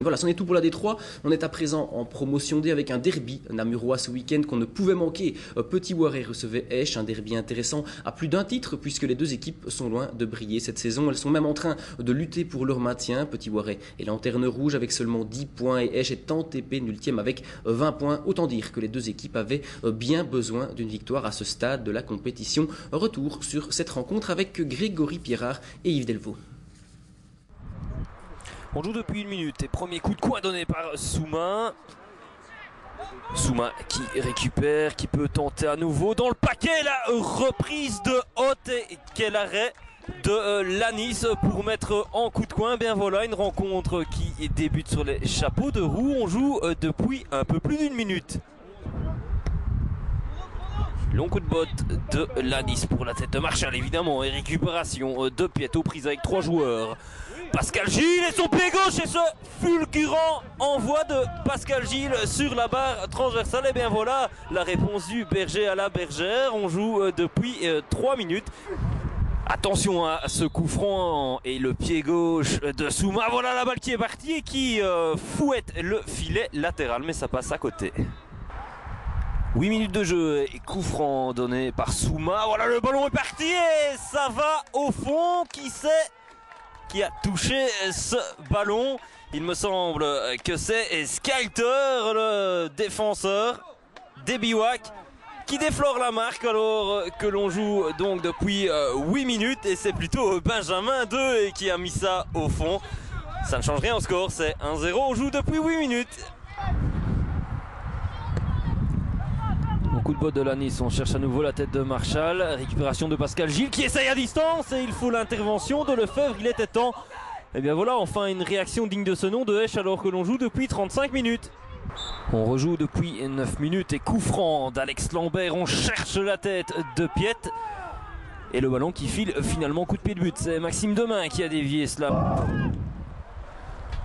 Voilà, c'en est tout pour la D3. On est à présent en promotion D avec un derby namurois ce week-end qu'on ne pouvait manquer. Petit Waré recevait Esch, un derby intéressant à plus d'un titre puisque les deux équipes sont loin de briller cette saison. Elles sont même en train de lutter pour leur maintien. Petit Waré est lanterne rouge avec seulement 10 points et Esch est en TP nultième avec 20 points. Autant dire que les deux équipes avaient bien besoin d'une victoire à ce stade de la compétition. Retour sur cette rencontre avec Grégory Pierrard et Yves Delvaux. On joue depuis une minute et premier coup de coin donné par Souma. Souma qui récupère, qui peut tenter à nouveau dans le paquet. La reprise de Haute et quel arrêt de Lanis pour mettre en coup de coin. Bien voilà, une rencontre qui débute sur les chapeaux de roue. On joue depuis un peu plus d'une minute. Long coup de botte de Lanis pour la tête de Marchal évidemment et récupération de Pietto prise avec 3 joueurs. Pascal Gilles et son pied gauche et ce fulgurant envoi de Pascal Gilles sur la barre transversale. Et bien voilà la réponse du berger à la bergère. On joue depuis 3 minutes. Attention à ce coup franc et le pied gauche de Souma. Voilà la balle qui est partie et qui fouette le filet latéral mais ça passe à côté. 8 minutes de jeu et coup franc donné par Souma. Voilà le ballon est parti et ça va au fond. Qui c'est qui a touché ce ballon? Il me semble que c'est Skelter, le défenseur des Biwak, qui déflore la marque alors que l'on joue donc depuis 8 minutes et c'est plutôt Benjamin 2 qui a mis ça au fond. Ça ne change rien au score, c'est 1-0, on joue depuis 8 minutes. Coup de botte de Lanis, on cherche à nouveau la tête de Marchal, récupération de Pascal Gilles qui essaye à distance et il faut l'intervention de Lefebvre, il était temps. Et bien voilà, enfin une réaction digne de ce nom de Esch alors que l'on joue depuis 35 minutes. On rejoue depuis 9 minutes et coup franc d'Alex Lambert, on cherche la tête de Piet. Et le ballon qui file finalement coup de pied de but, c'est Maxime Demain qui a dévié cela.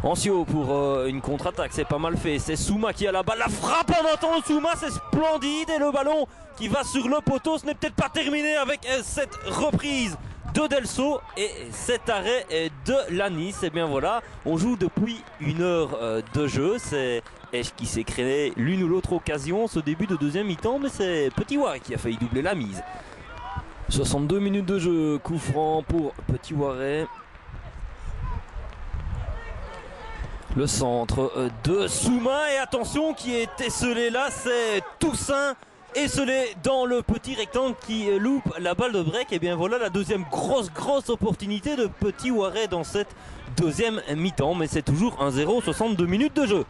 Ancio pour une contre-attaque, c'est pas mal fait, c'est Souma qui a la balle, la frappe en attendant Souma, c'est splendide et le ballon qui va sur le poteau, ce n'est peut-être pas terminé avec cette reprise de Delso et cet arrêt de Lanis. Et bien voilà, on joue depuis 1 heure de jeu, c'est Esch qui s'est créé l'une ou l'autre occasion ce début de deuxième mi-temps, mais c'est Petit Waré qui a failli doubler la mise. 62 minutes de jeu, coup franc pour Petit Waré. Le centre de Souma et attention qui est esselé là, c'est Toussaint esselé dans le petit rectangle qui loupe la balle de break. Et bien voilà la deuxième grosse opportunité de Petit Waré dans cette deuxième mi-temps. Mais c'est toujours 1-0, 62 minutes de jeu.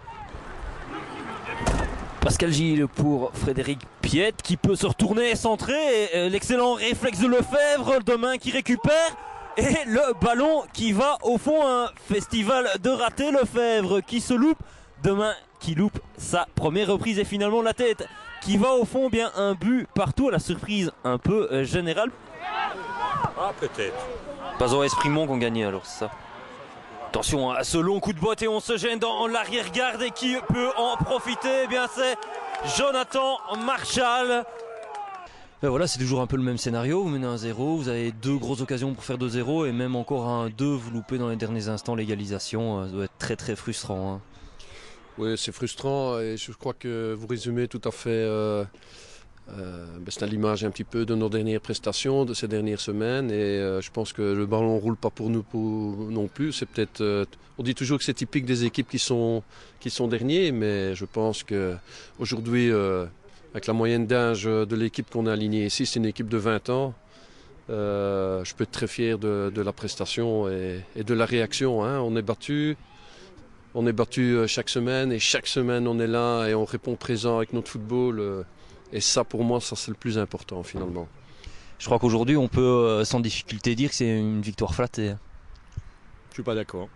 Pascal Gilles pour Frédéric Piet qui peut se retourner et centrer. L'excellent réflexe de Lefebvre, Demain qui récupère. Et le ballon qui va au fond, un festival de ratés. Lefebvre qui se loupe, Demain qui loupe sa première reprise et finalement la tête qui va au fond, bien un but partout à la surprise un peu générale. Ah peut-être. Pas au Esprimont qu'on gagnait alors c'est ça. Attention à ce long coup de botte et on se gêne dans l'arrière-garde et qui peut en profiter, eh bien c'est Jonathan Marchal. Ben voilà, c'est toujours un peu le même scénario, vous menez 1-0, vous avez 2 grosses occasions pour faire 2-0 et même encore un 2, vous loupez dans les derniers instants l'égalisation, ça doit être très frustrant. Hein. Oui, c'est frustrant et je crois que vous résumez tout à fait, c'est à l'image un petit peu de nos dernières prestations, de ces dernières semaines et je pense que le ballon ne roule pas pour nous non plus. C'est peut-être, on dit toujours que c'est typique des équipes qui sont derniers, mais je pense qu'aujourd'hui, avec la moyenne d'âge de l'équipe qu'on a alignée ici, c'est une équipe de 20 ans. Je peux être très fier de la prestation et de la réaction. Hein. On est battu chaque semaine et chaque semaine on est là et on répond présent avec notre football. Et ça pour moi, ça c'est le plus important finalement. Je crois qu'aujourd'hui on peut sans difficulté dire que c'est une victoire flattée. Je suis pas d'accord.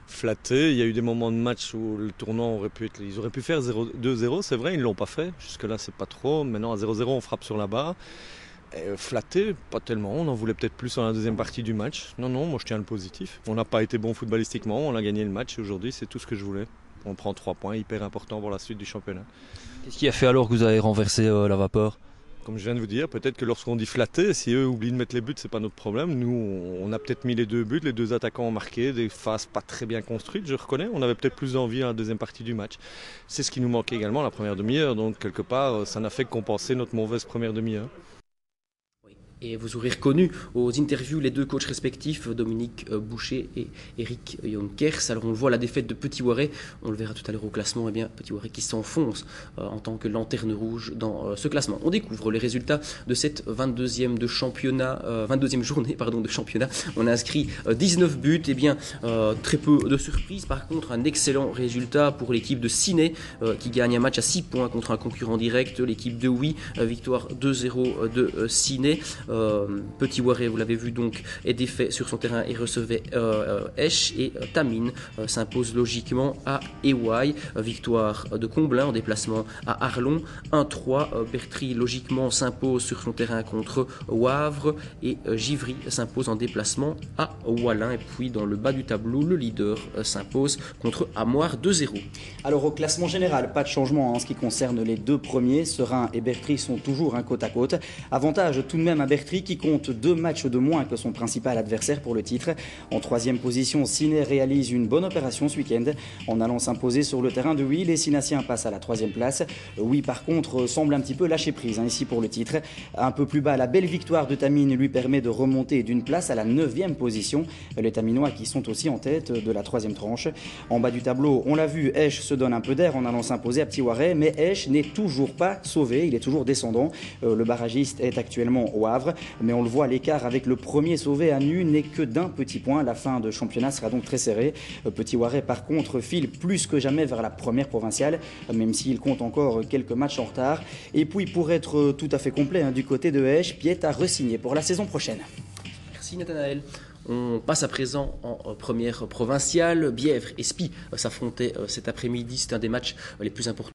Flatté, il y a eu des moments de match où le tournoi ils auraient pu faire 2-0, c'est vrai, ils ne l'ont pas fait. Jusque là c'est pas trop. Maintenant à 0-0 on frappe sur la barre. Et flatté, pas tellement, on en voulait peut-être plus dans la deuxième partie du match. Non, moi je tiens le positif. On n'a pas été bon footballistiquement, on a gagné le match et aujourd'hui c'est tout ce que je voulais. On prend 3 points, hyper important pour la suite du championnat. Qu'est-ce qui a fait alors que vous avez renversé la vapeur? Comme je viens de vous dire, peut-être que lorsqu'on dit flatter, si eux oublient de mettre les buts, c'est pas notre problème. Nous, on a peut-être mis les 2 buts, les 2 attaquants ont marqué, des phases pas très bien construites, je reconnais. On avait peut-être plus d'envie à la deuxième partie du match. C'est ce qui nous manquait également la première demi-heure, donc quelque part, ça n'a fait que compenser notre mauvaise première demi-heure. Et vous aurez reconnu aux interviews les 2 coachs respectifs, Dominique Boucher et Eric Jonkers. Alors on le voit, la défaite de Petit Ouaré, on le verra tout à l'heure au classement, eh bien Petit Ouaré qui s'enfonce en tant que lanterne rouge dans ce classement. On découvre les résultats de cette 22e journée de championnat. On a inscrit 19 buts, et bien très peu de surprises. Par contre, un excellent résultat pour l'équipe de Ciné qui gagne un match à 6 points contre un concurrent direct. L'équipe de Oui, victoire 2-0 de Ciné. Petit Ouaré, vous l'avez vu donc, est défait sur son terrain et recevait Esch, et Tamine s'impose logiquement à Ewaï. Victoire de Comblain en déplacement à Arlon 1-3. Bertry logiquement s'impose sur son terrain contre Wavre, et Givry s'impose en déplacement à Wallin. Et puis dans le bas du tableau, le leader s'impose contre Amoir 2-0. Alors au classement général, pas de changement en ce qui concerne les 2 premiers. Serein et Bertry sont toujours un côte à côte. Avantage tout de même à Bertry qui compte 2 matchs de moins que son principal adversaire pour le titre. En 3e position, Ciné réalise une bonne opération ce week-end en allant s'imposer sur le terrain de Oui. Les Cinassiens passent à la 3e place. Oui, par contre, semble un petit peu lâcher prise ici pour le titre. Un peu plus bas, la belle victoire de Tamine lui permet de remonter d'une place à la 9e position. Les Taminois qui sont aussi en tête de la 3e tranche. En bas du tableau, on l'a vu, Esch se donne un peu d'air en allant s'imposer à Petit Ouaré, mais Esch n'est toujours pas sauvé, il est toujours descendant. Le barragiste est actuellement au Havre, mais on le voit, l'écart avec le premier sauvé à Nu n'est que d'un petit point. La fin de championnat sera donc très serrée. Petit Ouaré par contre file plus que jamais vers la première provinciale, même s'il compte encore quelques matchs en retard. Et puis pour être tout à fait complet du côté de Esch, Piet a re-signé pour la saison prochaine. Merci Nathanaël. On passe à présent en première provinciale. Bièvre et Spi s'affrontaient cet après-midi. C'est un des matchs les plus importants